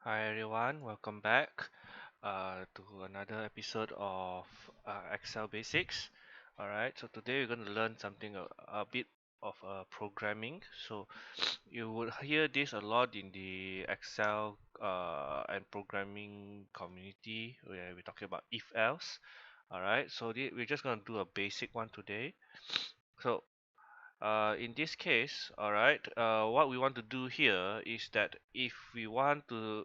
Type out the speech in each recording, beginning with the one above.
Hi everyone, welcome back to another episode of Excel Basics. Alright, so today we're going to learn something a bit of programming. So you would hear this a lot in the Excel and programming community where we're talking about if else. Alright, so we're just going to do a basic one today. So in this case, all right, what we want to do here is that if we want to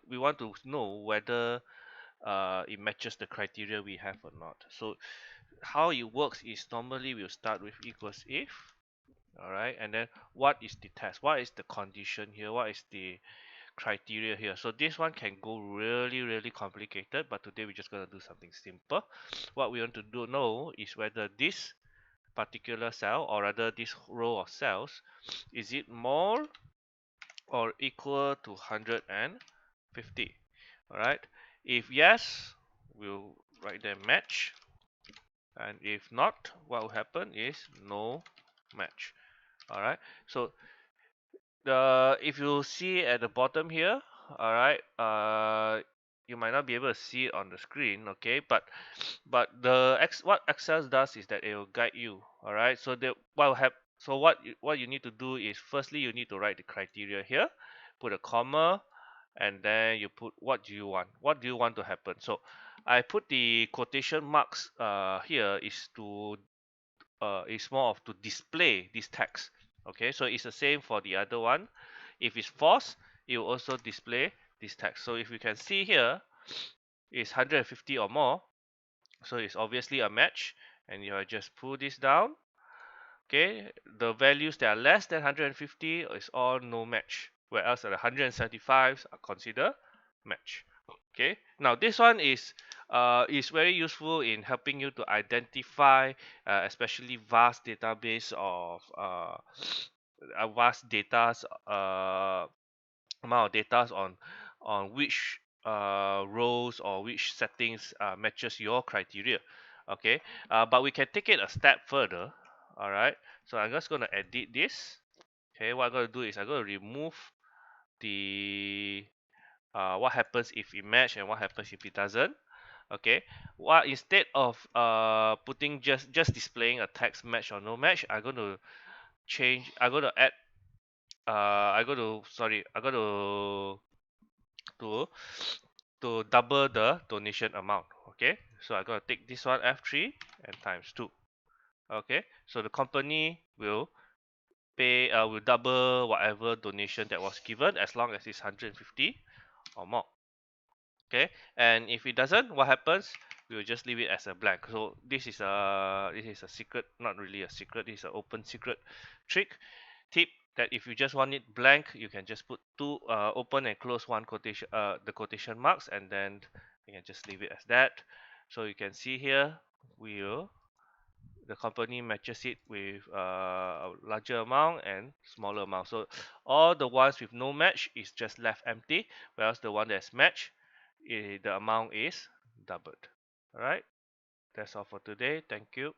know whether it matches the criteria we have or not. So how it works is normally we'll start with equals if, all right, and then what is the test? What is the condition here? What is the criteria here? So this one can go really complicated, but today we're just gonna do something simple. What we want to do know is whether this particular cell, or rather this row of cells, is it more or equal to 150? All right, if yes, we'll write there match, and if not, what will happen is no match. All right, so if you see at the bottom here, all right, you might not be able to see it on the screen, okay, but what Excel does is that it will guide you. All right, so what you need to do is, firstly you need to write the criteria here, put a comma, and then you put what do you want to happen. So I put the quotation marks here is more of to display this text. Okay, so it's the same for the other one. If it's false, it will also display this text. So if you can see here, it's 150 or more, so it's obviously a match, and you just pull this down. Okay, the values that are less than 150 is all no match, whereas the 175 are considered match. Okay, now this one is very useful in helping you to identify especially vast database of a vast data amount of data on which rows or which settings matches your criteria. Okay, but we can take it a step further. All right, so I'm just going to edit this. Okay, what I'm going to do is I'm going to remove the what happens if it match and what happens if it doesn't. Okay, what instead of putting just displaying a text match or no match, I'm going to add I'm going to sorry I'm going to to double the donation amount. Okay, so I'm going to take this one F3 and times 2. Okay, so the company will double whatever donation that was given, as long as it's 150 or more. Okay, and if it doesn't, what happens? We will just leave it as a blank. So this is a secret, not really a secret, this is an open secret trick tip, that if you just want it blank, you can just put two open and close one quotation the quotation marks, and then you can just leave it as that. So you can see here, the company matches it with a larger amount and smaller amount. So all the ones with no match is just left empty, whereas the one that's matched, the amount is doubled. All right, that's all for today. Thank you.